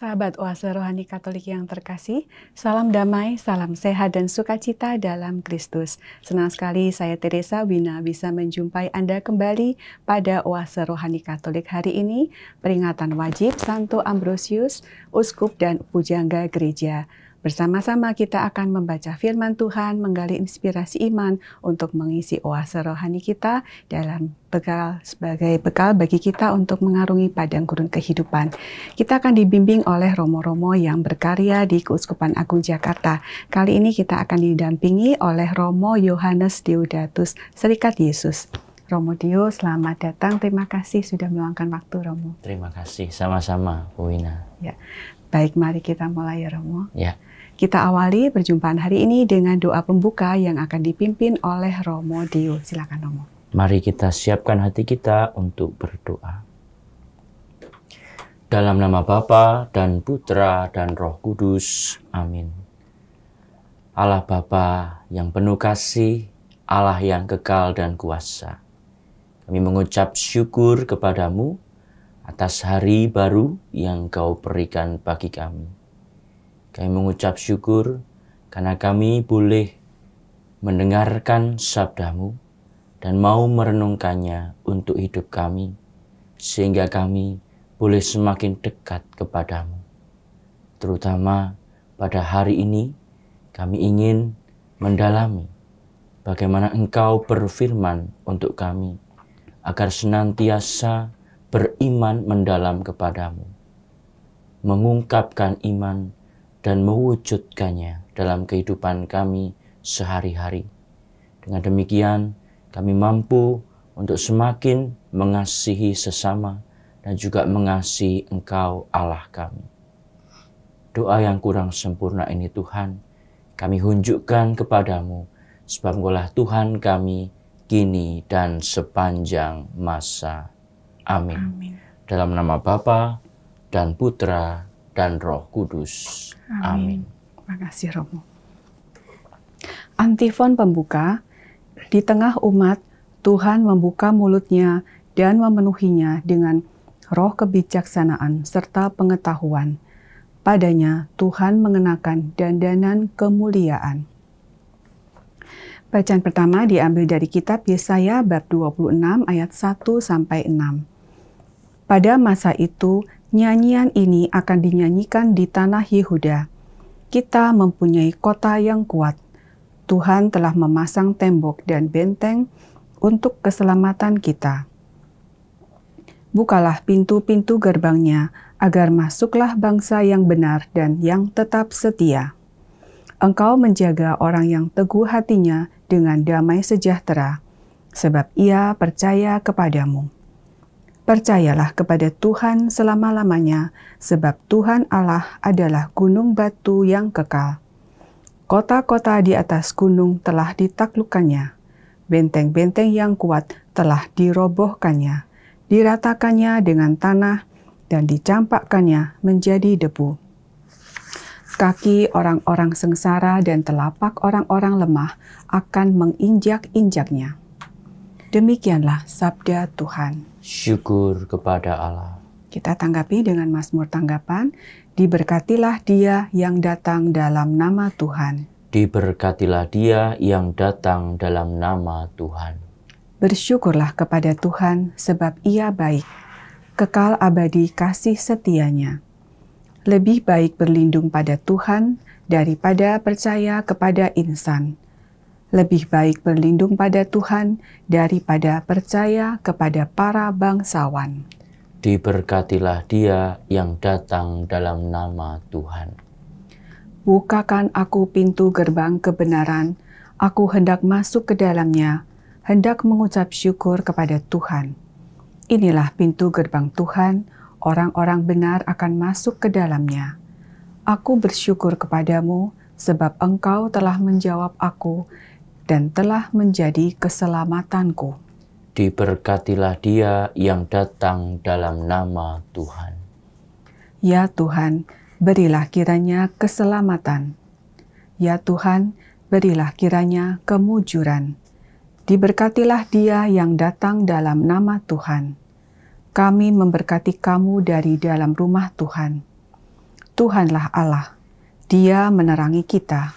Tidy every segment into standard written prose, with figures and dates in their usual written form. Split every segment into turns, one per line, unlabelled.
Sahabat Oase Rohani Katolik yang terkasih, salam damai, salam sehat dan sukacita dalam Kristus. Senang sekali saya Teresa Wina bisa menjumpai Anda kembali pada Oase Rohani Katolik hari ini, peringatan wajib Santo Ambrosius, Uskup dan Pujangga Gereja. Bersama-sama kita akan membaca firman Tuhan, menggali inspirasi iman untuk mengisi oase rohani kita dalam sebagai bekal bagi kita untuk mengarungi padang gurun kehidupan. Kita akan dibimbing oleh romo-romo yang berkarya di Keuskupan Agung Jakarta. Kali ini kita akan didampingi oleh Romo Yohanes Deodatus Serikat Yesus. Romo Dio, selamat datang. Terima kasih sudah meluangkan waktu, Romo.
Terima kasih, sama-sama, Bu Wina.
Ya. Baik, mari kita mulai ya, Romo.
Ya.
Kita awali perjumpaan hari ini dengan doa pembuka yang akan dipimpin oleh Romo Dio. Silakan, Romo.
Mari kita siapkan hati kita untuk berdoa. Dalam nama Bapa dan Putra dan Roh Kudus. Amin. Allah Bapa yang penuh kasih, Allah yang kekal dan kuasa. Kami mengucap syukur kepadamu atas hari baru yang Kau berikan bagi kami. Kami mengucap syukur karena kami boleh mendengarkan sabdamu dan mau merenungkannya untuk hidup kami, sehingga kami boleh semakin dekat kepadamu. Terutama pada hari ini, kami ingin mendalami bagaimana Engkau berfirman untuk kami, agar senantiasa beriman mendalam kepadamu, mengungkapkan iman dan mewujudkannya dalam kehidupan kami sehari-hari. Dengan demikian, kami mampu untuk semakin mengasihi sesama dan juga mengasihi Engkau Allah kami. Doa yang kurang sempurna ini Tuhan, kami hunjukkan kepadamu, sebab Engkaulah Tuhan kami, kini dan sepanjang masa. Amin.
Amin.
Dalam nama Bapa dan Putra dan Roh Kudus. Amin.
Terima kasih, Romo. Antifon pembuka. Di tengah umat, Tuhan membuka mulutnya dan memenuhinya dengan roh kebijaksanaan serta pengetahuan. Padanya Tuhan mengenakan dandanan kemuliaan. Bacaan pertama diambil dari kitab Yesaya bab 26 ayat 1-6. Pada masa itu, nyanyian ini akan dinyanyikan di tanah Yehuda. Kita mempunyai kota yang kuat. Tuhan telah memasang tembok dan benteng untuk keselamatan kita. Bukalah pintu-pintu gerbangnya, agar masuklah bangsa yang benar dan yang tetap setia. Engkau menjaga orang yang teguh hatinya dengan damai sejahtera, sebab ia percaya kepadamu. Percayalah kepada Tuhan selama-lamanya, sebab Tuhan Allah adalah gunung batu yang kekal. Kota-kota di atas gunung telah ditaklukkannya, benteng-benteng yang kuat telah dirobohkannya, diratakannya dengan tanah, dan dicampakkannya menjadi debu. Kaki orang-orang sengsara dan telapak orang-orang lemah akan menginjak-injaknya. Demikianlah sabda Tuhan.
Syukur kepada Allah.
Kita tanggapi dengan Mazmur tanggapan, diberkatilah dia yang datang dalam nama Tuhan.
Diberkatilah dia yang datang dalam nama Tuhan.
Bersyukurlah kepada Tuhan sebab ia baik, kekal abadi kasih setianya. Lebih baik berlindung pada Tuhan daripada percaya kepada insan. Lebih baik berlindung pada Tuhan daripada percaya kepada para bangsawan.
Diberkatilah dia yang datang dalam nama Tuhan.
Bukakan aku pintu gerbang kebenaran, aku hendak masuk ke dalamnya, hendak mengucap syukur kepada Tuhan. Inilah pintu gerbang Tuhan, orang-orang benar akan masuk ke dalamnya. Aku bersyukur kepadamu, sebab Engkau telah menjawab aku, dan telah menjadi keselamatanku.
Diberkatilah dia yang datang dalam nama Tuhan.
Ya Tuhan, berilah kiranya keselamatan. Ya Tuhan, berilah kiranya kemujuran. Diberkatilah dia yang datang dalam nama Tuhan. Kami memberkati kamu dari dalam rumah Tuhan. Tuhanlah Allah, Dia menerangi kita.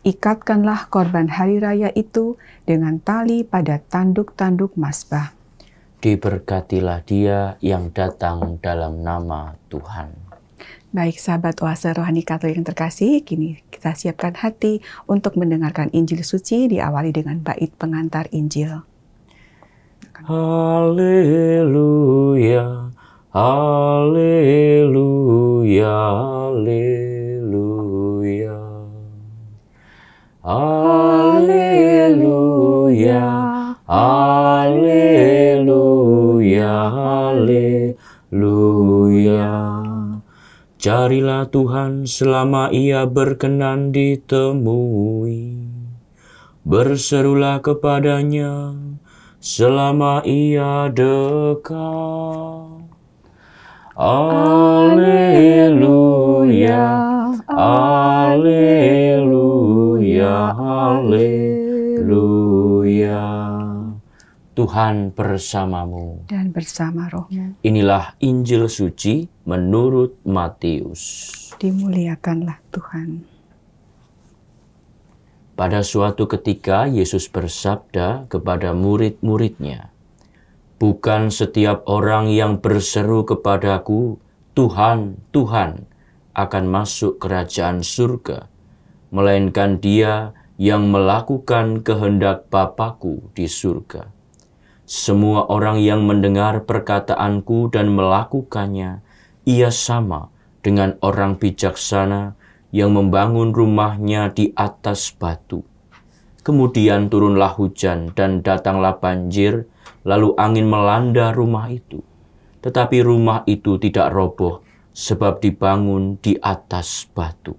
Ikatkanlah korban hari raya itu dengan tali pada tanduk-tanduk mazbah.
Diberkatilah Dia yang datang dalam nama Tuhan.
Baik sahabat Oase Rohani Katolik yang terkasih, kini kita siapkan hati untuk mendengarkan Injil suci diawali dengan bait pengantar Injil.
Haleluya, haleluya, haleluya. Haleluya, haleluya, haleluya. Carilah Tuhan selama Ia berkenan ditemui. Berserulah kepadanya selama Ia dekat. Haleluya, haleluya, haleluya. Tuhan bersamamu
Dan bersama rohmu.
Inilah Injil suci menurut Matius.
Dimuliakanlah Tuhan.
Pada suatu ketika Yesus bersabda kepada murid-muridnya, "Bukan setiap orang yang berseru kepadaku, Tuhan, Tuhan, akan masuk kerajaan surga, melainkan dia yang melakukan kehendak Bapa-Ku di surga. Semua orang yang mendengar perkataanku dan melakukannya, ia sama dengan orang bijaksana yang membangun rumahnya di atas batu. Kemudian turunlah hujan dan datanglah banjir, lalu angin melanda rumah itu. Tetapi rumah itu tidak roboh, sebab dibangun di atas batu.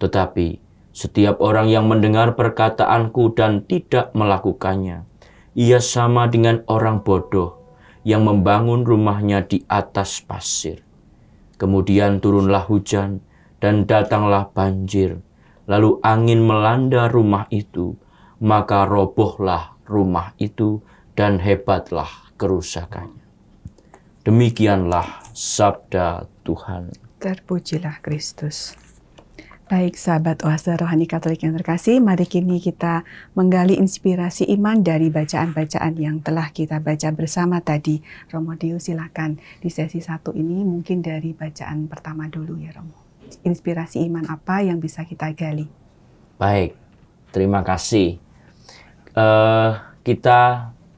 Tetapi setiap orang yang mendengar perkataanku dan tidak melakukannya, ia sama dengan orang bodoh yang membangun rumahnya di atas pasir. Kemudian turunlah hujan dan datanglah banjir, lalu angin melanda rumah itu, maka robohlah rumah itu dan hebatlah kerusakannya." Demikianlah sabda Tuhan.
Terpujilah Kristus. Baik sahabat Oase Rohani Katolik yang terkasih, mari kini kita menggali inspirasi iman dari bacaan-bacaan yang telah kita baca bersama tadi. Romo Dio, silakan di sesi 1 ini mungkin dari bacaan pertama dulu ya Romo. Inspirasi iman apa yang bisa kita gali?
Baik, terima kasih. Kita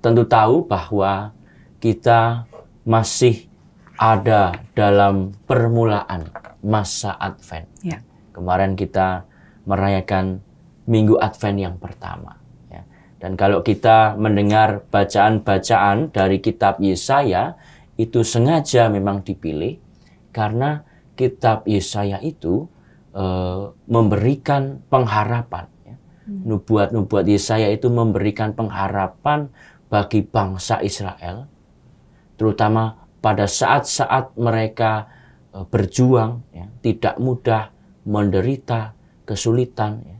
tentu tahu bahwa kita masih ada dalam permulaan masa Advent.
Ya.
Kemarin kita merayakan Minggu Advent yang pertama. Ya. Dan kalau kita mendengar bacaan-bacaan dari kitab Yesaya, itu sengaja memang dipilih karena kitab Yesaya itu memberikan pengharapan. Ya. Nubuat-nubuat Yesaya itu memberikan pengharapan bagi bangsa Israel, terutama pada saat-saat mereka berjuang, ya, tidak mudah, menderita, kesulitan. Ya.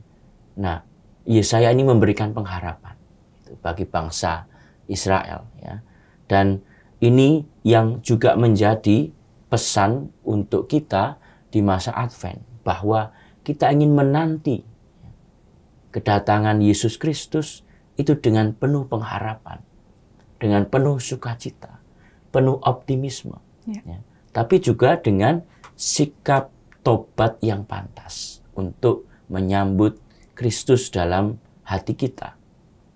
Nah, Yesaya ini memberikan pengharapan itu bagi bangsa Israel. Ya. Dan ini yang juga menjadi pesan untuk kita di masa Advent, bahwa kita ingin menanti kedatangan Yesus Kristus itu dengan penuh pengharapan, dengan penuh sukacita, penuh optimisme. Ya. Tapi juga dengan sikap tobat yang pantas untuk menyambut Kristus dalam hati kita,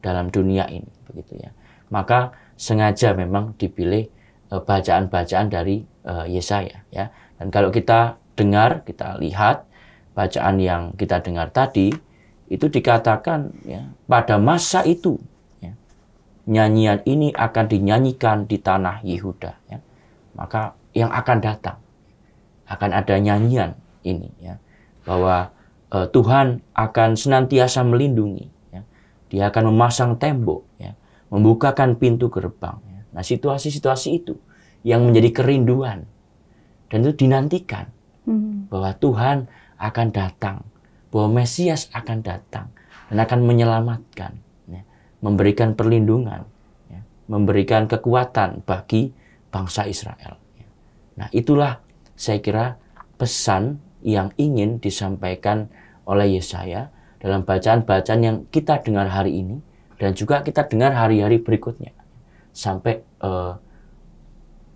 dalam dunia ini, begitu ya. Maka sengaja memang dipilih bacaan-bacaan dari Yesaya, ya. Dan kalau kita dengar, kita lihat bacaan yang kita dengar tadi, itu dikatakan ya, pada masa itu ya, nyanyian ini akan dinyanyikan di tanah Yehuda, ya. Maka yang akan datang akan ada nyanyian ini, ya, bahwa Tuhan akan senantiasa melindungi, ya. Dia akan memasang tembok, ya, membukakan pintu gerbang, ya. Nah, situasi-situasi itu yang menjadi kerinduan dan itu dinantikan, bahwa Tuhan akan datang, bahwa Mesias akan datang dan akan menyelamatkan, ya, memberikan perlindungan, ya, memberikan kekuatan bagi bangsa Israel. Ya. Nah, itulah saya kira pesan yang ingin disampaikan oleh Yesaya dalam bacaan-bacaan yang kita dengar hari ini dan juga kita dengar hari-hari berikutnya sampai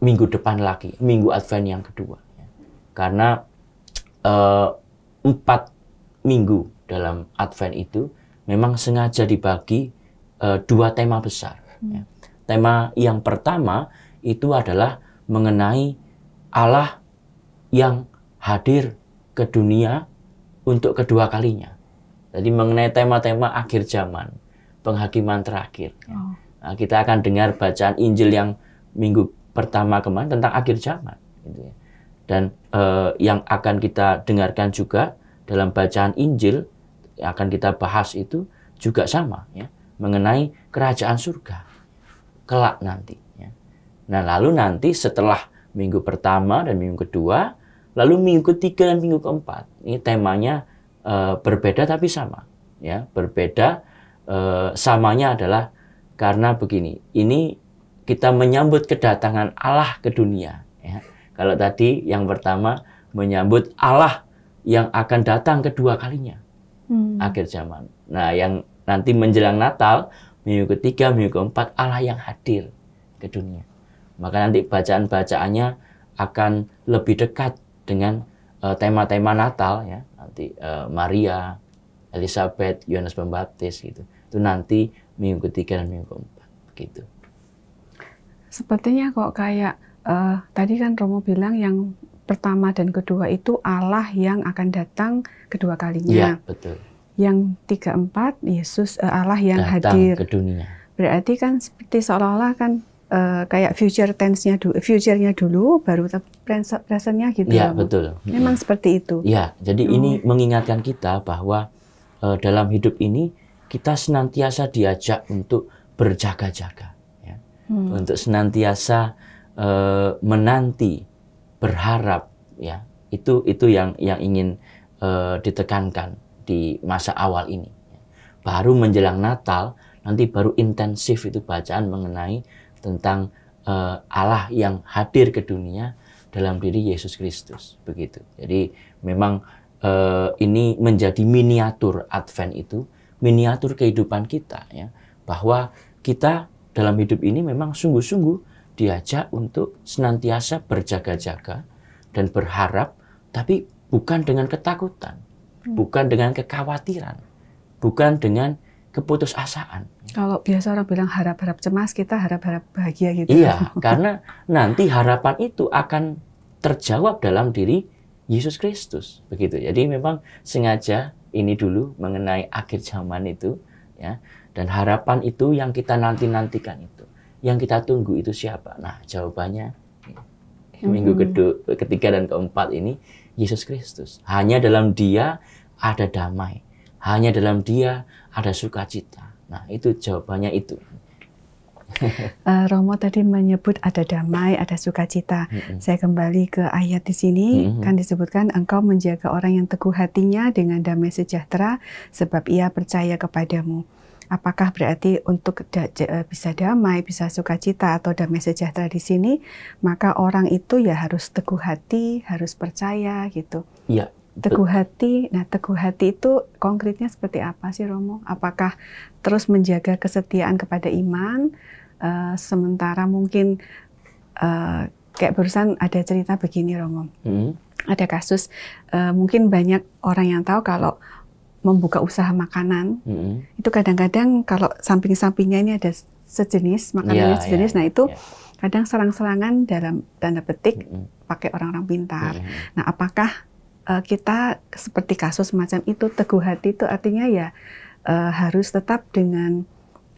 minggu depan lagi, minggu Advent yang kedua. Karena 4 minggu dalam Advent itu memang sengaja dibagi 2 tema besar. Tema yang pertama itu adalah mengenai Allah yang hadir ke dunia untuk kedua kalinya. Jadi mengenai tema-tema akhir zaman, penghakiman terakhir. Nah, kita akan dengar bacaan Injil yang minggu pertama kemarin tentang akhir zaman. Gitu ya. Dan yang akan kita dengarkan juga dalam bacaan Injil yang akan kita bahas itu juga sama, ya, mengenai kerajaan surga kelak nanti. Ya. Nah, lalu nanti setelah minggu pertama dan minggu kedua, lalu minggu ketiga dan minggu keempat, ini temanya berbeda tapi sama. Ya, berbeda, samanya adalah karena begini, ini kita menyambut kedatangan Allah ke dunia. Ya. Kalau tadi yang pertama menyambut Allah yang akan datang kedua kalinya, akhir zaman. Nah, yang nanti menjelang Natal, minggu ketiga, minggu keempat, Allah yang hadir ke dunia. Maka nanti bacaan-bacaannya akan lebih dekat dengan tema-tema Natal, ya. Nanti Maria, Elizabeth, Yohanes Pembaptis gitu. Itu nanti minggu ketiga dan minggu keempat, begitu.
Sepertinya kok kayak tadi kan Romo bilang yang pertama dan kedua itu Allah yang akan datang kedua kalinya.
Iya, betul.
Yang 3, 4 Yesus Allah yang
datang
hadir
ke dunia.
Berarti kan seperti seolah-olah kan kayak future tense-nya dulu, future-nya dulu baru present-nya gitu.
Iya, betul.
Memang seperti itu.
Iya, jadi ini mengingatkan kita bahwa dalam hidup ini kita senantiasa diajak untuk berjaga-jaga, ya. Untuk senantiasa menanti, berharap, ya. Itu yang ingin ditekankan di masa awal ini. Baru menjelang Natal nanti baru intensif itu bacaan mengenai tentang Allah yang hadir ke dunia dalam diri Yesus Kristus, begitu. Jadi memang ini menjadi miniatur Advent itu, miniatur kehidupan kita, ya, bahwa kita dalam hidup ini memang sungguh-sungguh diajak untuk senantiasa berjaga-jaga dan berharap, tapi bukan dengan ketakutan, bukan dengan kekhawatiran, bukan dengan keputusasaan.
Kalau biasa orang bilang harap-harap cemas, kita harap-harap bahagia gitu.
Iya, karena nanti harapan itu akan terjawab dalam diri Yesus Kristus, begitu. Jadi memang sengaja ini dulu mengenai akhir zaman itu, ya. Dan harapan itu yang kita nanti-nantikan itu, yang kita tunggu itu siapa? Nah, jawabannya minggu ketiga dan keempat ini Yesus Kristus. Hanya dalam Dia ada damai. Hanya dalam Dia ada sukacita. Nah, itu jawabannya itu.
Romo tadi menyebut ada damai, ada sukacita. Saya kembali ke ayat di sini, kan disebutkan engkau menjaga orang yang teguh hatinya dengan damai sejahtera sebab ia percaya kepadamu. Apakah berarti untuk bisa damai, bisa sukacita atau damai sejahtera di sini, maka orang itu ya harus teguh hati, harus percaya gitu.
Iya.
Teguh hati, nah teguh hati itu konkretnya seperti apa sih Romo? Apakah terus menjaga kesetiaan kepada iman, sementara mungkin kayak barusan ada cerita begini Romo, ada kasus mungkin banyak orang yang tahu kalau membuka usaha makanan, itu kadang-kadang kalau samping-sampingnya ini ada sejenis, makanannya sejenis, nah itu kadang serang-serangan dalam tanda petik pakai orang-orang pintar. Nah apakah kita seperti kasus semacam itu, teguh hati itu artinya ya harus tetap dengan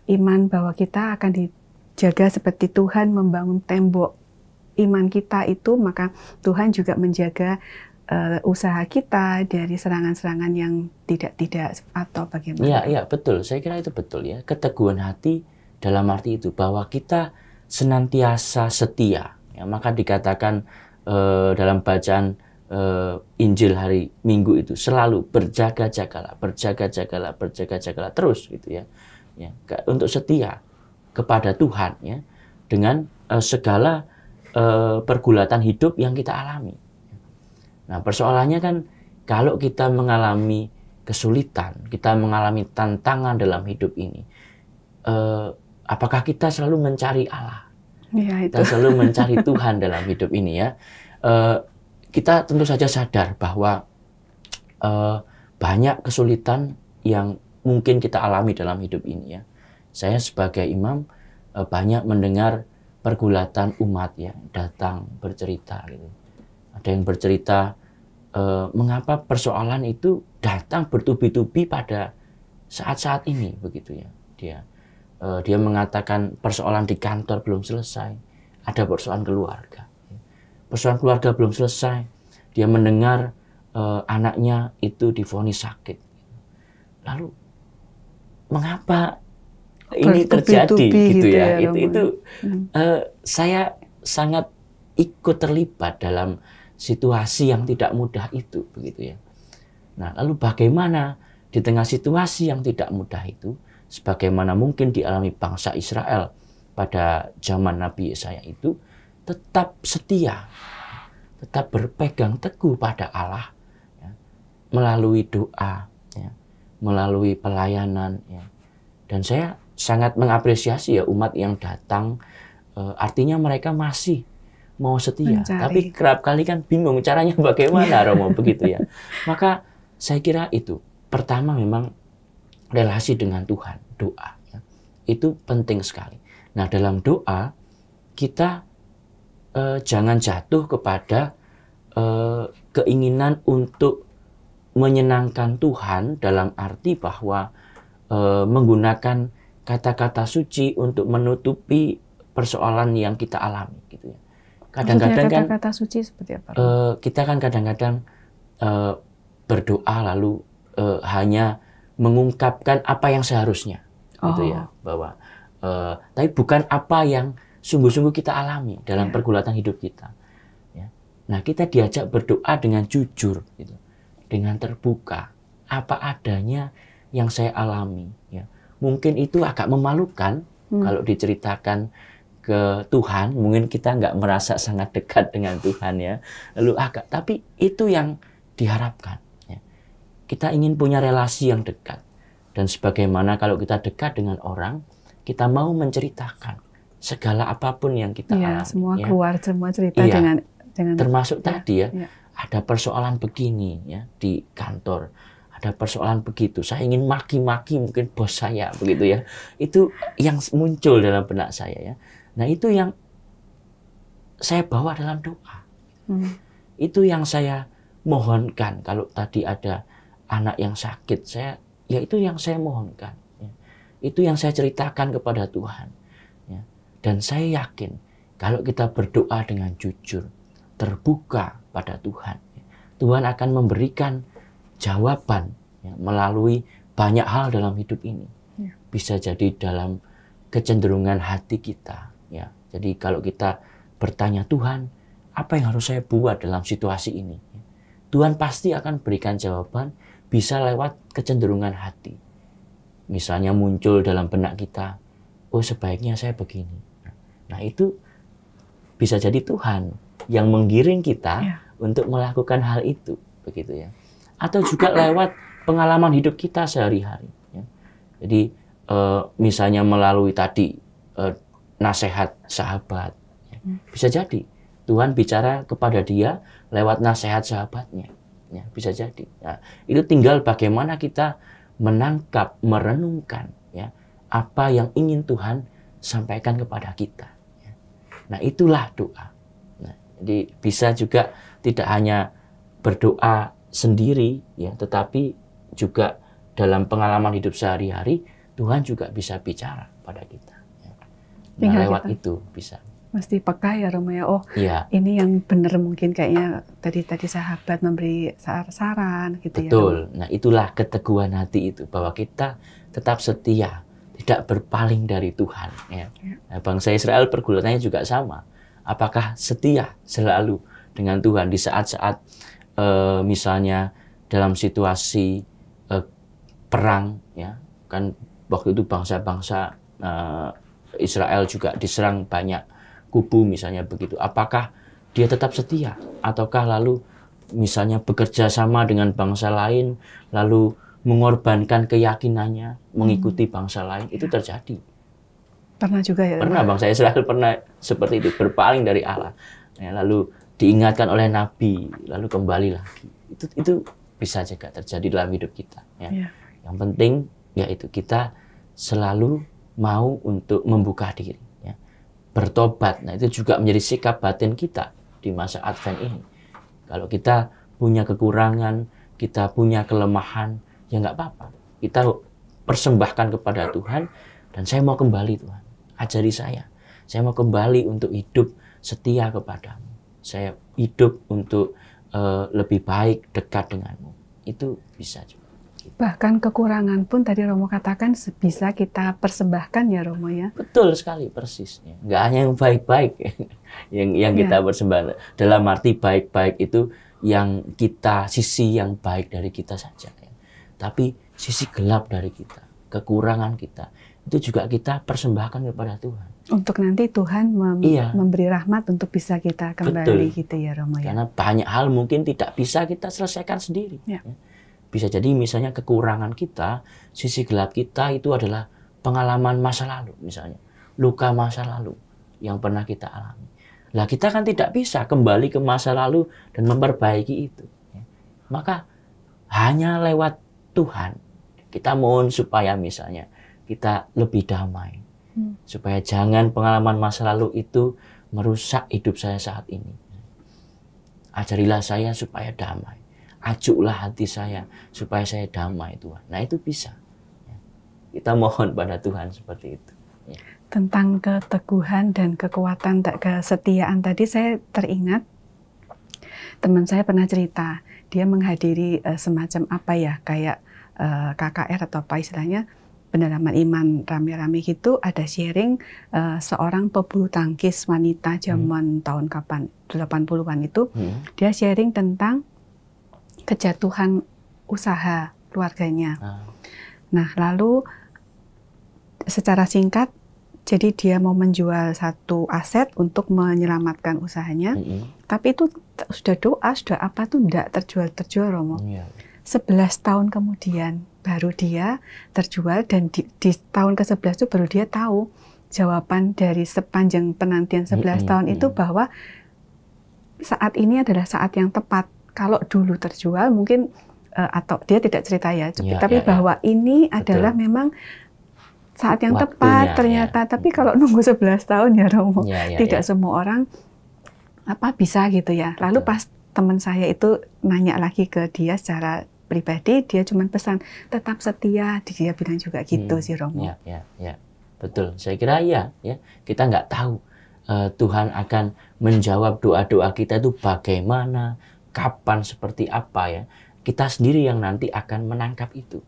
iman bahwa kita akan dijaga seperti Tuhan membangun tembok iman kita itu, maka Tuhan juga menjaga usaha kita dari serangan-serangan yang tidak atau bagaimana?
Iya, betul. Saya kira itu betul, ya. Keteguhan hati dalam arti itu bahwa kita senantiasa setia. Ya, maka dikatakan dalam bacaan Injil hari Minggu itu selalu berjaga-jagalah, berjaga-jagalah, berjaga-jagalah terus gitu ya. Ya, untuk setia kepada Tuhan, ya, dengan segala pergulatan hidup yang kita alami. Nah, persoalannya kan kalau kita mengalami kesulitan, kita mengalami tantangan dalam hidup ini, apakah kita selalu mencari Allah?
Ya, itu.
Kita selalu mencari Tuhan dalam hidup ini ya. Kita tentu saja sadar bahwa banyak kesulitan yang mungkin kita alami dalam hidup ini ya. Saya sebagai imam banyak mendengar pergulatan umat ya datang bercerita gitu. Ada yang bercerita mengapa persoalan itu datang bertubi-tubi pada saat-saat ini begitu ya. Dia mengatakan persoalan di kantor belum selesai, ada persoalan keluarga. Persoalan keluarga belum selesai, dia mendengar anaknya itu divonis sakit. Lalu mengapa ini terjadi gitu ya? Saya sangat ikut terlibat dalam situasi yang tidak mudah itu begitu ya. Nah, lalu bagaimana di tengah situasi yang tidak mudah itu, sebagaimana mungkin dialami bangsa Israel pada zaman Nabi Yesaya itu, tetap setia, tetap berpegang teguh pada Allah ya, melalui doa, ya, melalui pelayanan. Ya. Dan saya sangat mengapresiasi ya umat yang datang, artinya mereka masih mau setia.
Mencari.
Tapi kerap kali kan bingung caranya bagaimana Romo begitu ya. Maka saya kira itu, pertama memang relasi dengan Tuhan, doa. Ya. Itu penting sekali. Nah, dalam doa kita jangan jatuh kepada keinginan untuk menyenangkan Tuhan dalam arti bahwa menggunakan kata-kata suci untuk menutupi persoalan yang kita alami gitu ya. Kadang-kadang kan
kata-kata suci seperti apa?
Kita kan kadang-kadang berdoa lalu hanya mengungkapkan apa yang seharusnya gitu ya, bahwa tapi bukan apa yang sungguh-sungguh kita alami dalam pergulatan hidup kita. Ya. Nah, kita diajak berdoa dengan jujur, gitu, dengan terbuka, apa adanya yang saya alami. Ya. Mungkin itu agak memalukan kalau diceritakan ke Tuhan, mungkin kita nggak merasa sangat dekat dengan Tuhan ya. Lalu tapi itu yang diharapkan. Ya. Kita ingin punya relasi yang dekat. Dan sebagaimana kalau kita dekat dengan orang, kita mau menceritakan segala apapun yang kita alami.
Semua
ya.
keluar, semua cerita dengan
termasuk tadi ya. Ada persoalan begini ya di kantor. Ada persoalan begitu. Saya ingin maki-maki mungkin bos saya begitu ya. Itu yang muncul dalam benak saya ya. Nah, itu yang saya bawa dalam doa. Itu yang saya mohonkan. Kalau tadi ada anak yang sakit, ya itu yang saya mohonkan. Ya. Itu yang saya ceritakan kepada Tuhan. Ya. Dan saya yakin kalau kita berdoa dengan jujur, terbuka pada Tuhan, ya, Tuhan akan memberikan jawaban ya, melalui banyak hal dalam hidup ini. Ya. Bisa jadi dalam kecenderungan hati kita. Ya, jadi kalau kita bertanya Tuhan, apa yang harus saya buat dalam situasi ini? Tuhan pasti akan berikan jawaban bisa lewat kecenderungan hati. Misalnya muncul dalam benak kita, oh sebaiknya saya begini. Nah itu bisa jadi Tuhan yang menggiring kita untuk melakukan hal itu, begitu ya. Atau juga lewat pengalaman hidup kita sehari-hari. Ya. Jadi misalnya melalui tadi nasihat sahabat. Bisa jadi Tuhan bicara kepada dia lewat nasihat sahabatnya. Ya, bisa jadi. Ya, itu tinggal bagaimana kita menangkap, merenungkan ya, apa yang ingin Tuhan sampaikan kepada kita. Ya. Nah, itulah doa. Nah, jadi bisa juga tidak hanya berdoa sendiri ya, tetapi juga dalam pengalaman hidup sehari-hari Tuhan juga bisa bicara pada kita. Nah, lewat itu bisa.
Mesti peka ya Romo ya.
Ya.
Ini yang benar mungkin kayaknya tadi sahabat memberi saran gitu.
Betul.
Ya.
Nah, itulah keteguhan hati itu bahwa kita tetap setia, tidak berpaling dari Tuhan. Ya. Nah, bangsa Israel pergulatannya juga sama. Apakah setia selalu dengan Tuhan di saat-saat misalnya dalam situasi perang, ya kan waktu itu bangsa-bangsa Israel juga diserang banyak kubu misalnya begitu. Apakah dia tetap setia ataukah lalu misalnya bekerja sama dengan bangsa lain, lalu mengorbankan keyakinannya, mengikuti bangsa lain, itu terjadi.
Pernah juga ya?
Pernah, bangsa Israel pernah seperti itu, berpaling dari Allah. Ya, lalu diingatkan oleh Nabi, lalu kembali lagi. Itu bisa juga terjadi dalam hidup kita. Ya.
Ya.
Yang penting yaitu kita selalu mau untuk membuka diri. Ya. Bertobat, nah itu juga menjadi sikap batin kita di masa Advent ini. Kalau kita punya kekurangan, kita punya kelemahan, ya nggak apa-apa. Kita persembahkan kepada Tuhan, dan saya mau kembali Tuhan. Ajari saya mau kembali untuk hidup setia kepadamu. Saya hidup untuk lebih baik, dekat denganmu. Itu bisa juga.
Bahkan kekurangan pun tadi Romo katakan bisa kita persembahkan ya Romo ya.
Betul sekali, persis. Nggak hanya yang baik-baik yang kita persembahkan. Dalam arti baik-baik itu yang kita, sisi yang baik dari kita saja. Tapi sisi gelap dari kita, kekurangan kita, itu juga kita persembahkan kepada Tuhan. Untuk nanti Tuhan memberi rahmat untuk bisa kita kembali. Betul. Gitu ya Romo ya. Karena banyak hal mungkin tidak bisa kita selesaikan sendiri. Ya. Bisa jadi misalnya kekurangan kita, sisi gelap kita itu adalah pengalaman masa lalu misalnya. Luka masa lalu yang pernah kita alami. Lah kita kan tidak bisa kembali ke masa lalu dan memperbaiki itu. Maka hanya lewat Tuhan kita mohon supaya misalnya kita lebih damai. Supaya jangan pengalaman masa lalu itu merusak hidup saya saat ini. Ajarilah saya supaya damai. Ajuklah hati saya supaya saya damai Tuhan. Nah itu bisa. Kita mohon pada Tuhan seperti itu. Tentang keteguhan dan kekuatan, kesetiaan tadi saya teringat teman saya pernah cerita. Dia menghadiri semacam apa ya, kayak KKR atau apa istilahnya, pendalaman iman rame-rame gitu, ada sharing seorang pebulu tangkis wanita zaman tahun kapan, 80-an itu, dia sharing tentang kejatuhan usaha keluarganya. Nah, lalu secara singkat, jadi dia mau menjual satu aset untuk menyelamatkan usahanya, tapi itu sudah doa, sudah apa tuh enggak terjual Romo. 11 tahun kemudian baru dia terjual, dan di tahun ke-11 itu baru dia tahu jawaban dari sepanjang penantian 11 tahun itu, bahwa saat ini adalah saat yang tepat. Kalau dulu terjual mungkin atau dia tidak cerita ya, tapi bahwa ini adalah memang saat yang waktunya, tepat ternyata. Tapi kalau nunggu 11 tahun ya Romo, tidak semua orang bisa gitu ya. Lalu pas teman saya itu nanya lagi ke dia secara pribadi, dia cuma pesan tetap setia, dia bilang juga gitu sih Romo. Ya. Betul, saya kira ya. Kita nggak tahu Tuhan akan menjawab doa-doa kita itu bagaimana, kapan, seperti apa ya. Kita sendiri yang nanti akan menangkap itu.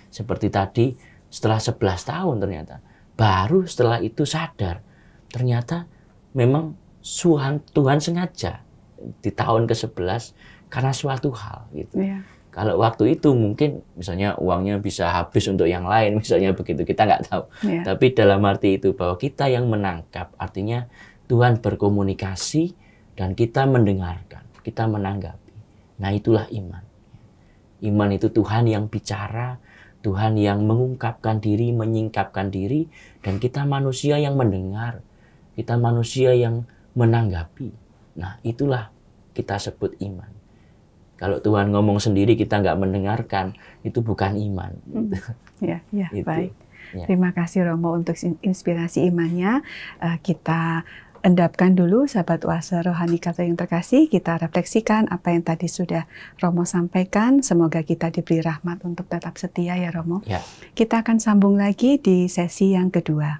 Seperti tadi, setelah 11 tahun ternyata, baru setelah itu sadar, ternyata memang Tuhan sengaja di tahun ke-11 karena suatu hal gitu. Kalau waktu itu mungkin misalnya uangnya bisa habis untuk yang lain, misalnya begitu, kita nggak tahu. Tapi dalam arti itu bahwa kita yang menangkap, artinya Tuhan berkomunikasi dan kita mendengarkan, kita menanggapi. Nah itulah iman. Iman itu Tuhan yang bicara, Tuhan yang mengungkapkan diri, menyingkapkan diri, dan kita manusia yang mendengar, kita manusia yang menanggapi. Nah itulah kita sebut iman. Kalau Tuhan ngomong sendiri kita nggak mendengarkan, itu bukan iman. Itu. Baik. Terima kasih Romo untuk inspirasi imannya. Kita endapkan dulu sahabat Oase Rohani Katolik yang terkasih. Kita refleksikan apa yang tadi sudah Romo sampaikan. Semoga kita diberi rahmat untuk tetap setia ya Romo. Kita akan sambung lagi di sesi yang kedua.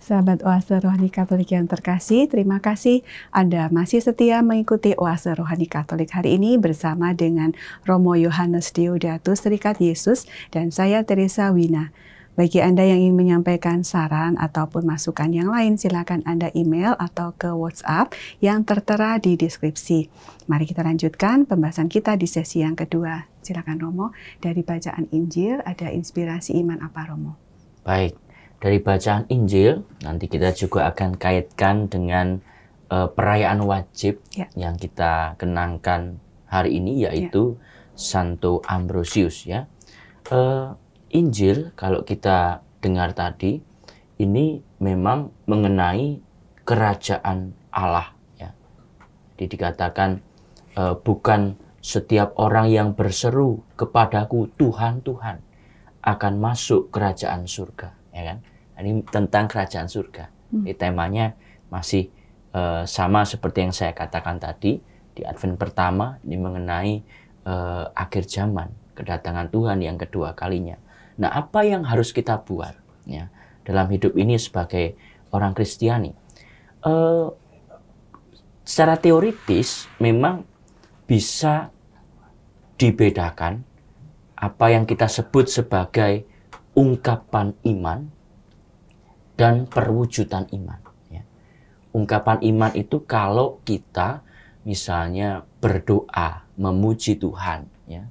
Sahabat Oase Rohani Katolik yang terkasih, terima kasih Anda masih setia mengikuti Oase Rohani Katolik hari ini bersama dengan Romo Yohanes Deodatus Serikat Yesus dan saya Teresa Wina.
Bagi Anda yang ingin menyampaikan saran ataupun masukan yang lain, silakan Anda email atau ke WhatsApp yang tertera di deskripsi. Mari kita lanjutkan pembahasan kita di sesi yang kedua. Silakan Romo, dari bacaan Injil ada inspirasi iman apa Romo?
Baik, dari bacaan Injil nanti kita juga akan kaitkan dengan perayaan wajib yang kita kenangkan hari ini, yaitu Santo Ambrosius ya. Injil kalau kita dengar tadi ini memang mengenai kerajaan Allah ya. Jadi dikatakan bukan setiap orang yang berseru kepadaku Tuhan Tuhan akan masuk kerajaan surga ya kan. Ini tentang kerajaan surga. Jadi temanya masih sama seperti yang saya katakan tadi di Advent pertama, ini mengenai akhir zaman, kedatangan Tuhan yang kedua kalinya. Nah, apa yang harus kita buat ya dalam hidup ini sebagai orang Kristiani? Secara teoritis memang bisa dibedakan apa yang kita sebut sebagai ungkapan iman dan perwujudan iman. Ya. Ungkapan iman itu kalau kita misalnya berdoa, memuji Tuhan, ya,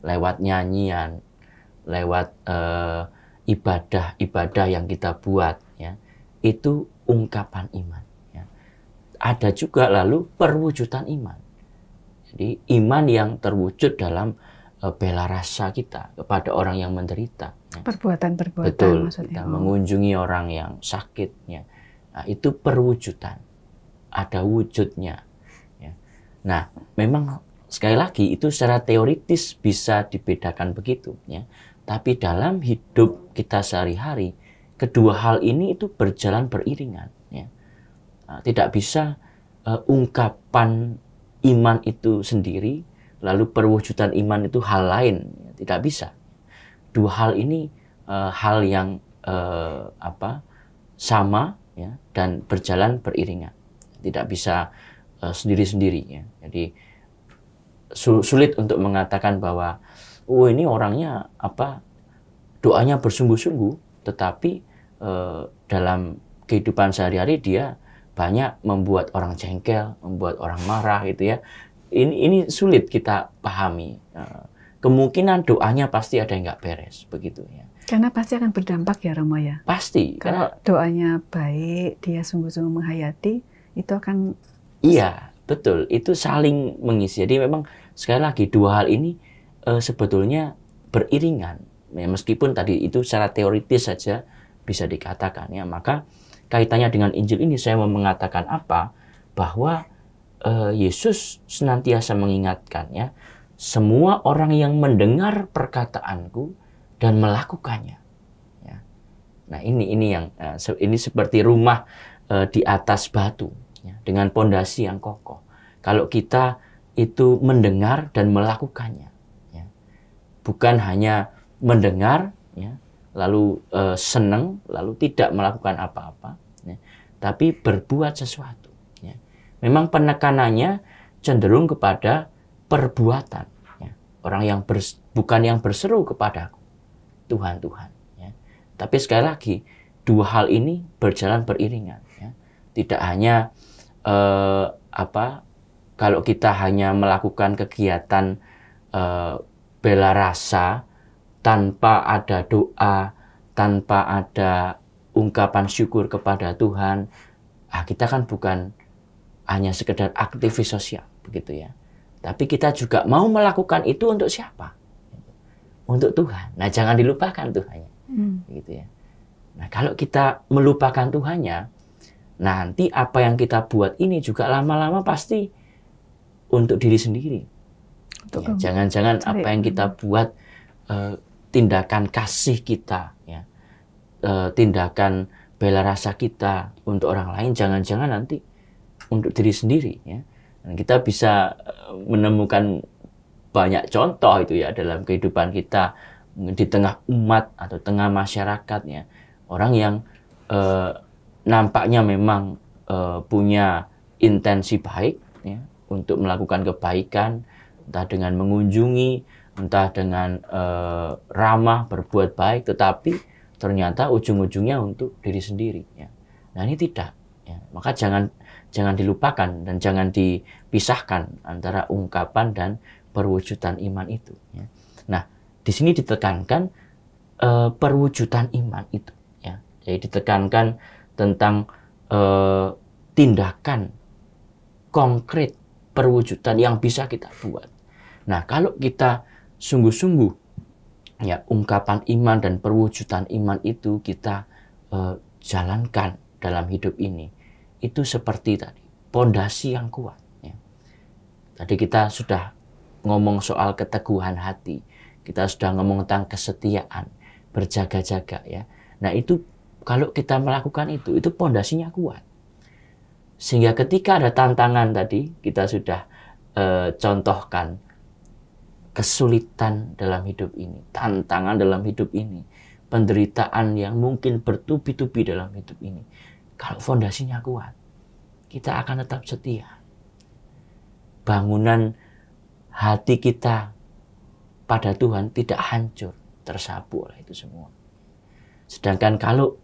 lewat nyanyian, lewat ibadah yang kita buat, ya, itu ungkapan iman. Ya. Ada juga lalu perwujudan iman. Jadi iman yang terwujud dalam bela rasa kita kepada orang yang menderita. Ya.
Perbuatan-perbuatan
betul,
maksudnya.
Kita mengunjungi orang yang sakit. Ya. Nah, itu perwujudan. Ada wujudnya. Ya. Nah, memang sekali lagi itu secara teoritis bisa dibedakan begitu. Ya. Tapi dalam hidup kita sehari-hari, kedua hal ini itu berjalan beriringan. Ya. Nah, tidak bisa ungkapan iman itu sendiri, lalu perwujudan iman itu hal lain. Ya, tidak bisa. Dua hal ini hal yang sama ya, dan berjalan beriringan. Tidak bisa sendiri-sendiri. Ya. Jadi sulit untuk mengatakan bahwa ini orangnya doanya bersungguh-sungguh, tetapi dalam kehidupan sehari-hari dia banyak membuat orang jengkel, membuat orang marah gitu ya. Ini sulit kita pahami. Kemungkinan doanya pasti ada yang nggak beres begitu ya.
Karena pasti akan berdampak ya Romo ya.
Pasti.
Kalau doanya baik, dia sungguh-sungguh menghayati, itu akan.
Iya, betul. Itu saling mengisi. Jadi memang sekali lagi dua hal ini sebetulnya beriringan. Ya, meskipun tadi itu secara teoritis saja bisa dikatakan ya. Maka kaitannya dengan Injil ini saya mau mengatakan apa? Bahwa Yesus senantiasa mengingatkan ya, semua orang yang mendengar perkataanku dan melakukannya. Ya. Nah ini yang ini seperti rumah di atas batu ya, dengan pondasi yang kokoh. Kalau kita itu mendengar dan melakukannya, ya. Bukan hanya mendengar, ya, lalu senang, lalu tidak melakukan apa-apa, ya, tapi berbuat sesuatu. Ya. Memang penekanannya cenderung kepada perbuatan. Ya. Orang yang bukan yang berseru kepadaku, Tuhan, Tuhan. Ya. Tapi sekali lagi, dua hal ini berjalan beriringan. Ya. Tidak hanya kalau kita hanya melakukan kegiatan bela rasa tanpa ada doa, tanpa ada ungkapan syukur kepada Tuhan, kita kan bukan hanya sekedar aktivis sosial, begitu ya. Tapi kita juga mau melakukan itu untuk siapa? Untuk Tuhan. Nah, jangan dilupakan Tuhannya, gitu ya. Nah, kalau kita melupakan Tuhannya, nanti apa yang kita buat ini juga lama-lama pasti untuk diri sendiri. Ya, jangan-jangan apa yang kita buat, tindakan kasih kita, ya, tindakan bela rasa kita untuk orang lain, jangan-jangan nanti untuk diri sendiri. Ya. Dan kita bisa menemukan banyak contoh itu ya dalam kehidupan kita di tengah umat atau tengah masyarakat, ya. Orang yang nampaknya memang punya intensi baik, ya, untuk melakukan kebaikan, entah dengan mengunjungi, entah dengan ramah, berbuat baik, tetapi ternyata ujung-ujungnya untuk diri sendiri. Ya. Nah ini tidak. Ya. Maka jangan dilupakan dan jangan dipisahkan antara ungkapan dan perwujudan iman itu. Ya. Nah di sini ditekankan perwujudan iman itu. Ya. Jadi ditekankan tentang tindakan konkret perwujudan yang bisa kita buat. Nah kalau kita sungguh-sungguh ya ungkapan iman dan perwujudan iman itu kita jalankan dalam hidup ini, itu seperti tadi pondasi yang kuat. Ya. Tadi kita sudah ngomong soal keteguhan hati, kita sudah ngomong tentang kesetiaan, berjaga-jaga ya. Nah itu kalau kita melakukan itu pondasinya kuat. Sehingga ketika ada tantangan tadi kita sudah contohkan kesulitan dalam hidup ini, tantangan dalam hidup ini, penderitaan yang mungkin bertubi-tubi dalam hidup ini. Kalau fondasinya kuat, kita akan tetap setia. Bangunan hati kita pada Tuhan tidak hancur, tersapu oleh itu semua. Sedangkan kalau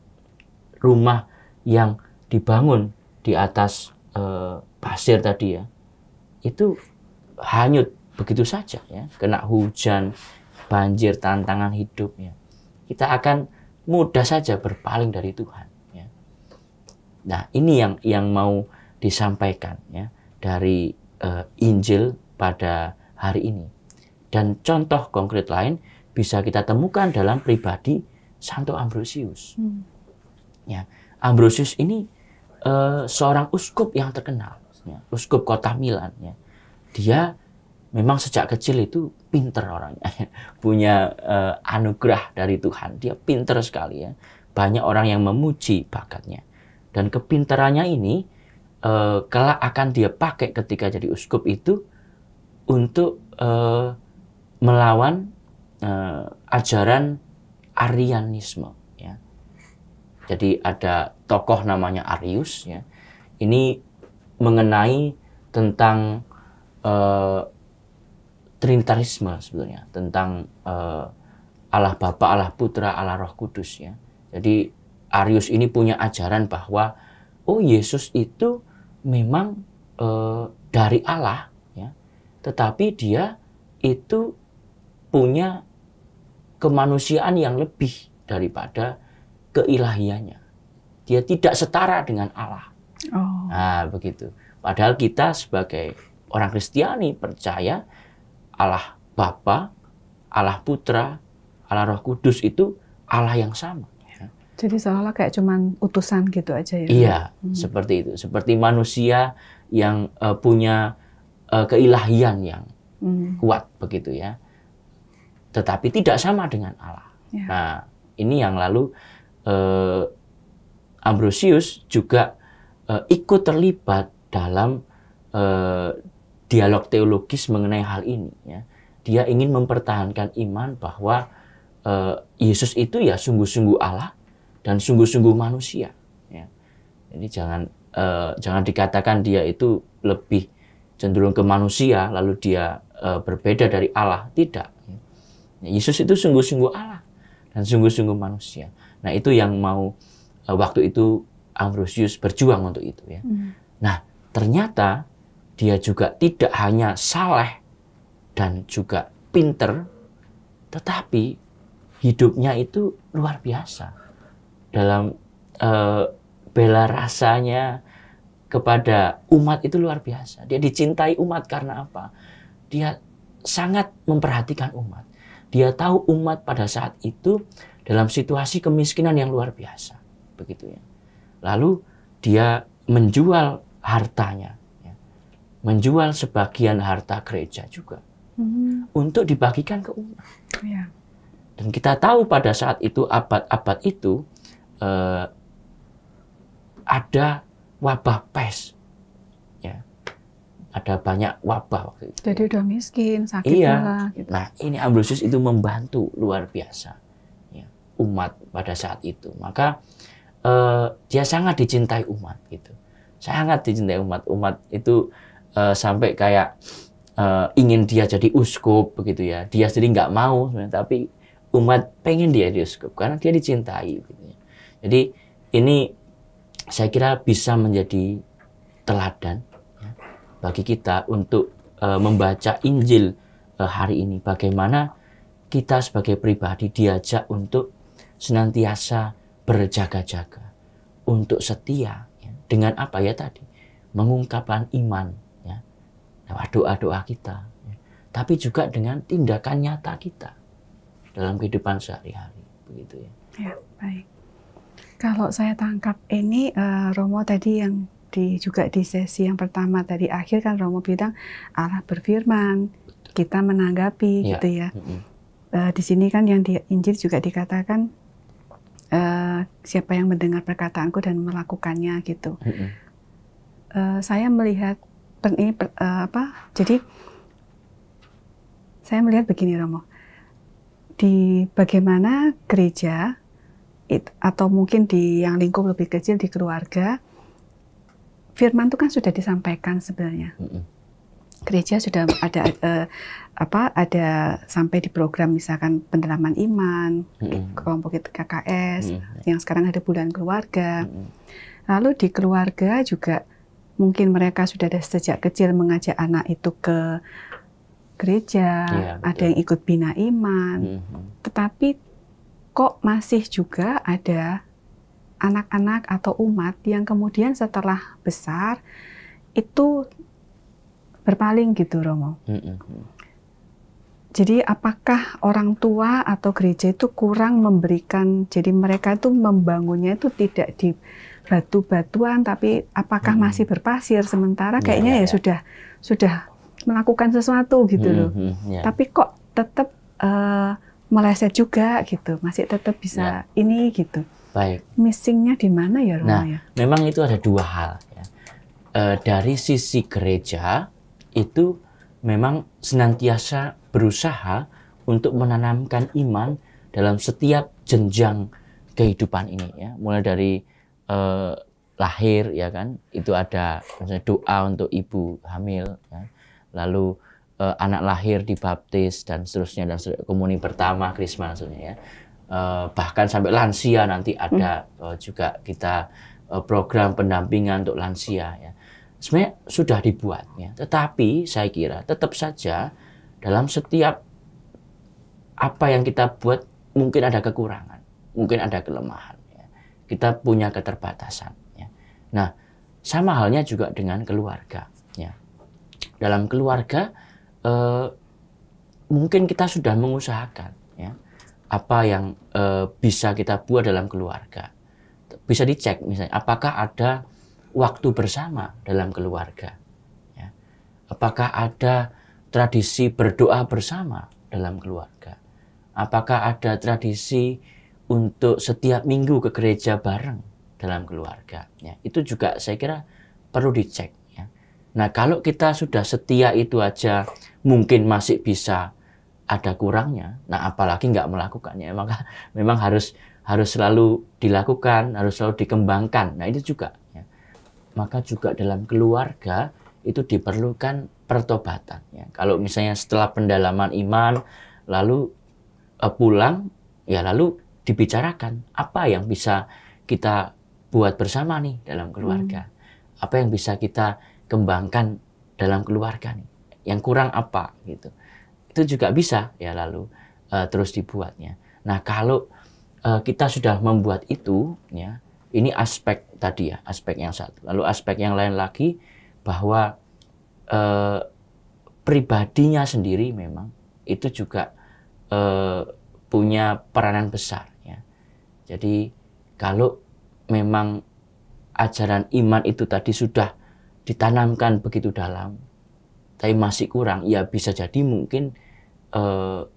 rumah yang dibangun di atas pasir tadi ya, itu hanyut begitu saja ya, kena hujan, banjir, tantangan hidup ya, kita akan mudah saja berpaling dari Tuhan ya. Nah ini yang mau disampaikan ya dari Injil pada hari ini, dan contoh konkret lain bisa kita temukan dalam pribadi Santo Ambrosius. Ya, Ambrosius ini seorang uskup yang terkenal, ya, uskup kota Milan ya. Dia memang sejak kecil itu pinter orangnya, punya anugerah dari Tuhan. Dia pinter sekali ya. Banyak orang yang memuji bakatnya. Dan kepintarannya ini kelak akan dia pakai ketika jadi uskup itu untuk melawan ajaran Arianisme. Ya. Jadi ada tokoh namanya Arius. Ya. Ini mengenai tentang Trinitarisme sebetulnya, tentang Allah Bapa, Allah Putra, Allah Roh Kudus ya. Jadi Arius ini punya ajaran bahwa Yesus itu memang dari Allah ya, tetapi dia itu punya kemanusiaan yang lebih daripada keilahiannya. Dia tidak setara dengan Allah. Nah, begitu. Padahal kita sebagai orang Kristiani percaya Allah Bapa, Allah Putra, Allah Roh Kudus itu Allah yang sama. Ya.
Jadi seolah kayak cuman utusan gitu aja ya?
Iya, seperti itu. Seperti manusia yang punya keilahian yang kuat begitu ya. Tetapi tidak sama dengan Allah. Ya. Nah, ini yang lalu Ambrosius juga ikut terlibat dalam dialog teologis mengenai hal ini. Ya. Dia ingin mempertahankan iman bahwa Yesus itu ya sungguh-sungguh Allah dan sungguh-sungguh manusia. Ya. Jadi jangan dikatakan dia itu lebih cenderung ke manusia lalu dia berbeda dari Allah. Tidak. Ya. Yesus itu sungguh-sungguh Allah dan sungguh-sungguh manusia. Nah itu yang mau waktu itu Ambrosius berjuang untuk itu. Ya. Nah ternyata dia juga tidak hanya saleh dan juga pinter, tetapi hidupnya itu luar biasa. Dalam bela rasanya kepada umat itu luar biasa. Dia dicintai umat karena apa? Dia sangat memperhatikan umat. Dia tahu umat pada saat itu dalam situasi kemiskinan yang luar biasa. Begitu ya. Lalu dia menjual hartanya. Menjual sebagian harta gereja juga untuk dibagikan ke umat. Ya. Dan kita tahu pada saat itu abad-abad itu ada wabah pes, ya, ada banyak wabah waktu itu.
Jadi udah miskin, sakit pula. Gitu.
Nah ini Ambrosius itu membantu luar biasa ya, umat pada saat itu. Maka dia sangat dicintai umat gitu, sangat dicintai umat itu. Sampai kayak ingin dia jadi uskup begitu ya. Dia sendiri nggak mau, tapi umat pengen dia diuskup karena dia dicintai. Gitu ya. Jadi ini saya kira bisa menjadi teladan ya, bagi kita untuk membaca Injil hari ini. Bagaimana kita sebagai pribadi diajak untuk senantiasa berjaga-jaga, untuk setia. Ya. Dengan apa ya tadi? Mengungkapkan iman ya, lewat doa-doa kita. Ya. Tapi juga dengan tindakan nyata kita dalam kehidupan sehari-hari. Begitu ya.
Ya, baik. Kalau saya tangkap ini, Romo tadi yang juga di sesi yang pertama tadi akhir kan Romo bilang Allah berfirman, kita menanggapi
Ya.
gitu ya. Di sini kan yang di Injil juga dikatakan siapa yang mendengar perkataanku dan melakukannya gitu. Saya melihat ini jadi saya melihat begini Romo, di bagaimana gereja atau mungkin di yang lingkup lebih kecil di keluarga, firman itu kan sudah disampaikan sebenarnya. Gereja sudah ada sampai di program misalkan pendalaman iman, kelompok KKS, yang sekarang ada bulan keluarga. Lalu di keluarga juga mungkin mereka sudah ada sejak kecil mengajak anak itu ke gereja, ada yang ikut bina iman, tetapi kok masih juga ada anak-anak atau umat yang kemudian setelah besar itu berpaling gitu Romo. Jadi apakah orang tua atau gereja itu kurang memberikan, jadi mereka itu membangunnya itu tidak di batu-batuan, tapi apakah masih berpasir, sementara kayaknya sudah melakukan sesuatu gitu loh. Tapi kok tetap meleset juga gitu, masih tetap bisa ini gitu.
Baik.
Missingnya di mana ya Romo?
Nah,
ya?
memang itu ada dua hal ya. Dari sisi gereja itu memang senantiasa berusaha untuk menanamkan iman dalam setiap jenjang kehidupan ini ya. Mulai dari lahir ya kan, itu ada misalnya doa untuk ibu hamil ya. Lalu anak lahir dibaptis dan seterusnya komuni pertama krisma maksudnya ya. Bahkan sampai lansia nanti ada juga kita program pendampingan untuk lansia ya. Sebenarnya sudah dibuat ya. Tetapi saya kira tetap saja dalam setiap apa yang kita buat mungkin ada kekurangan, mungkin ada kelemahan ya. Kita punya keterbatasan ya. Nah, sama halnya juga dengan keluarga ya. Dalam keluarga mungkin kita sudah mengusahakan ya, apa yang bisa kita buat dalam keluarga. Bisa dicek misalnya, apakah ada waktu bersama dalam keluarga. Ya. Apakah ada tradisi berdoa bersama dalam keluarga. Apakah ada tradisi untuk setiap minggu ke gereja bareng dalam keluarga. Ya. Itu juga saya kira perlu dicek. Nah, kalau kita sudah setia itu aja mungkin masih bisa ada kurangnya. Nah, apalagi nggak melakukannya. Maka memang harus selalu dilakukan, harus selalu dikembangkan. Nah, itu juga. Ya. Maka juga dalam keluarga itu diperlukan pertobatan. Ya. Kalau misalnya setelah pendalaman iman, lalu pulang, ya lalu dibicarakan apa yang bisa kita buat bersama nih dalam keluarga. Apa yang bisa kita kembangkan dalam keluarga nih, yang kurang apa gitu, itu juga bisa ya lalu terus dibuatnya. Nah kalau kita sudah membuat itu ya, ini aspek tadi ya, aspek yang satu. Lalu aspek yang lain lagi bahwa pribadinya sendiri memang itu juga punya peranan besar ya. Jadi kalau memang ajaran iman itu tadi sudah ditanamkan begitu dalam, tapi masih kurang, ya bisa jadi mungkin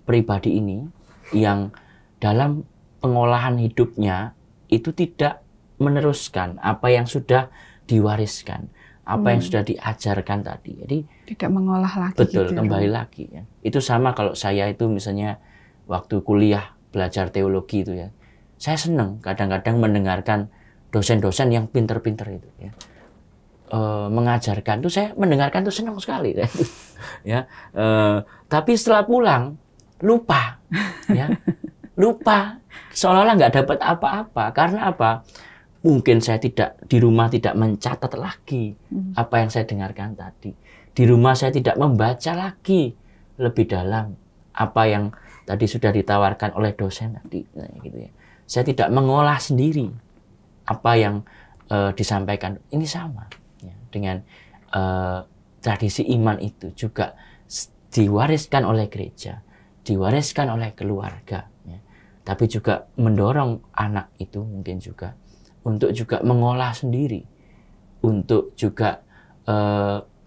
pribadi ini yang dalam pengolahan hidupnya itu tidak meneruskan apa yang sudah diwariskan, apa yang sudah diajarkan tadi. Jadi
tidak mengolah lagi.
Betul,
gitu,
kembali lagi ya. Itu sama kalau saya itu misalnya waktu kuliah belajar teologi itu ya. Saya senang kadang-kadang mendengarkan dosen-dosen yang pinter-pinter itu ya. Mengajarkan tuh saya mendengarkan tuh senang sekali ya. Tapi setelah pulang lupa ya. lupa, seolah-olah nggak dapat apa-apa. Karena apa? Mungkin saya di rumah tidak mencatat lagi apa yang saya dengarkan tadi. Di rumah saya tidak membaca lagi lebih dalam apa yang tadi sudah ditawarkan oleh dosen tadi, gitu ya. Saya tidak mengolah sendiri apa yang disampaikan. Ini sama ya, dengan tradisi iman itu juga diwariskan oleh gereja, diwariskan oleh keluarga, ya. Tapi juga mendorong anak itu mungkin juga untuk juga mengolah sendiri, untuk juga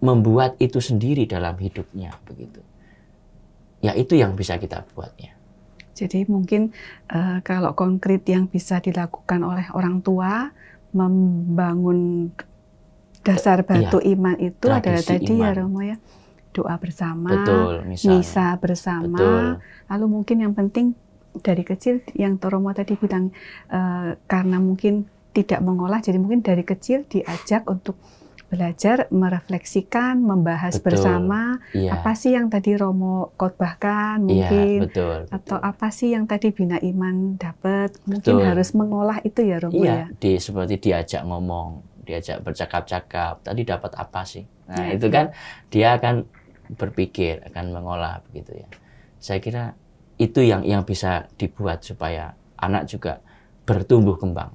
membuat itu sendiri dalam hidupnya, begitu. Ya itu yang bisa kita buatnya.
Jadi mungkin kalau konkret yang bisa dilakukan oleh orang tua, membangun dasar batu iman itu adalah tadi iman. Ya Romo ya, doa bersama,
betul,
misa bersama,
betul.
Lalu mungkin yang penting dari kecil yang Romo tadi bilang karena mungkin tidak mengolah, jadi mungkin dari kecil diajak untuk belajar, merefleksikan, membahas bersama apa sih yang tadi Romo khotbahkan mungkin, betul. Atau apa sih yang tadi Bina Iman dapat, mungkin harus mengolah itu ya Romo ya.
Seperti diajak ngomong, diajak bercakap-cakap, tadi dapat apa sih? Nah itu kan dia akan berpikir, akan mengolah begitu ya. Saya kira itu yang bisa dibuat supaya anak juga bertumbuh kembang.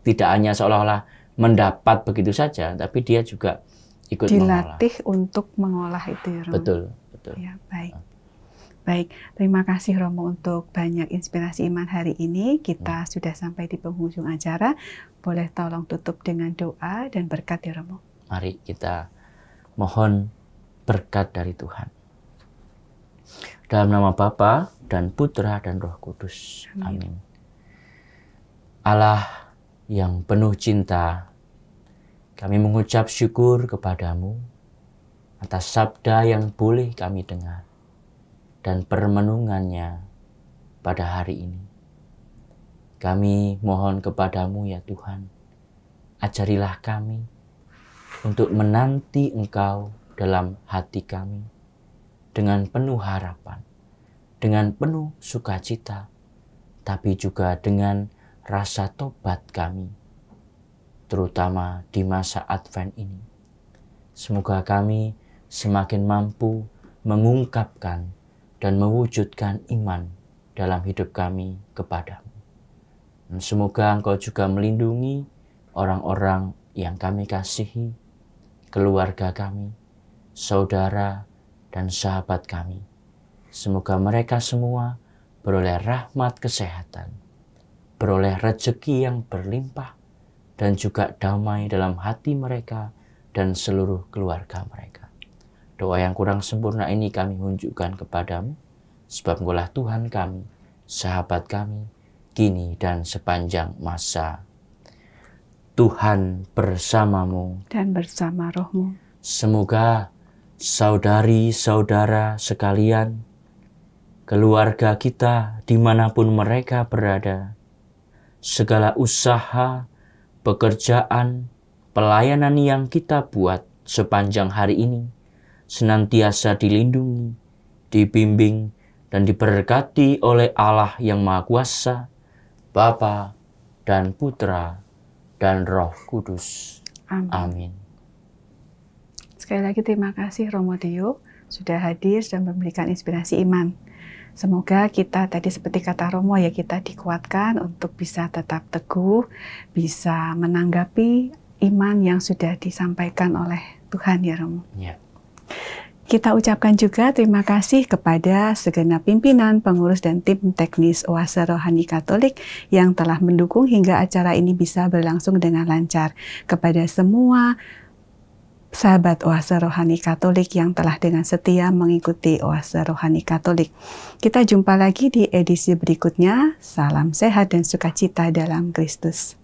Tidak hanya seolah-olah mendapat begitu saja, tapi dia juga ikut
dilatih untuk mengolah itu ya Romo.
Betul, betul.
Ya, baik. Terima kasih Romo untuk banyak inspirasi iman hari ini. Kita sudah sampai di penghujung acara. Boleh tolong tutup dengan doa dan berkat ya Romo.
Mari kita mohon berkat dari Tuhan. Dalam nama Bapa dan Putra dan Roh Kudus. Amin. Allah yang penuh cinta, kami mengucap syukur kepadamu atas sabda yang boleh kami dengar dan permenungannya pada hari ini. Kami mohon kepadamu ya Tuhan, ajarilah kami untuk menanti Engkau dalam hati kami dengan penuh harapan, dengan penuh sukacita, tapi juga dengan rasa tobat kami, terutama di masa Advent ini. Semoga kami semakin mampu mengungkapkan dan mewujudkan iman dalam hidup kami kepadamu. Dan semoga Engkau juga melindungi orang-orang yang kami kasihi, keluarga kami, saudara, dan sahabat kami. Semoga mereka semua beroleh rahmat kesehatan, beroleh rezeki yang berlimpah, dan juga damai dalam hati mereka dan seluruh keluarga mereka. Doa yang kurang sempurna ini kami unjukkan kepadamu, sebab Engkaulah Tuhan kami, sahabat kami, kini dan sepanjang masa. Tuhan bersamamu
dan bersama rohmu.
Semoga saudari-saudara sekalian, keluarga kita dimanapun mereka berada, segala usaha, pekerjaan, pelayanan yang kita buat sepanjang hari ini senantiasa dilindungi, dibimbing, dan diberkati oleh Allah yang Maha Kuasa, Bapa dan Putra dan Roh Kudus. Amin.
Sekali lagi terima kasih Romo Dio sudah hadir dan memberikan inspirasi iman. Semoga kita tadi seperti kata Romo ya, kita dikuatkan untuk bisa tetap teguh, bisa menanggapi iman yang sudah disampaikan oleh Tuhan ya Romo.
Ya.
Kita ucapkan juga terima kasih kepada segenap pimpinan, pengurus, dan tim teknis Oase Rohani Katolik yang telah mendukung hingga acara ini bisa berlangsung dengan lancar. Kepada semua sahabat Oase Rohani Katolik yang telah dengan setia mengikuti Oase Rohani Katolik. Kita jumpa lagi di edisi berikutnya. Salam sehat dan sukacita dalam Kristus.